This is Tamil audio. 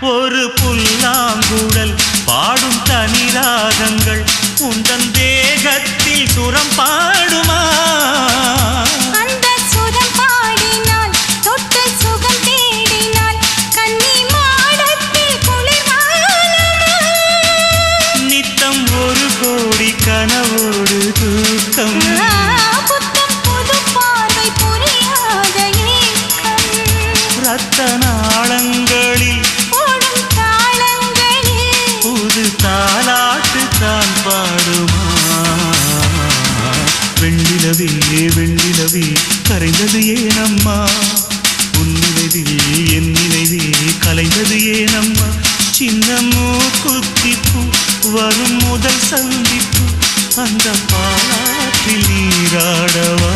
ஒரு புல்லாங்குழல் பாடும் தனிராகங்கள் உந்தன் தேகத்தில் சுரம் பாடுமா? அந்த சுரம் பாடினால் தொட்டு சுகம் தேடினால் கன்னி மாடத்தில் குளிர்காலமா? நித்தம் ஒரு கோடி கனவோடு தூக்கம் புத்தம் புது பார்வை புரியாத ஏக்கம் ரத்த நாளங்களில் ஓடும் தாளங்களில் புது தாலாட்டு தான் பாடுமா? வெண்ணிலவே வெண்ணிலவே கரைந்தது ஏனம்மா? உன் நினைவில் என் நினைவே கலைந்தது ஏனம்மா? சின்ன மூக்குத்திப்பு வரும் முதல் சந்திப்பு அந்த பாலாற்றில் நீராடவா?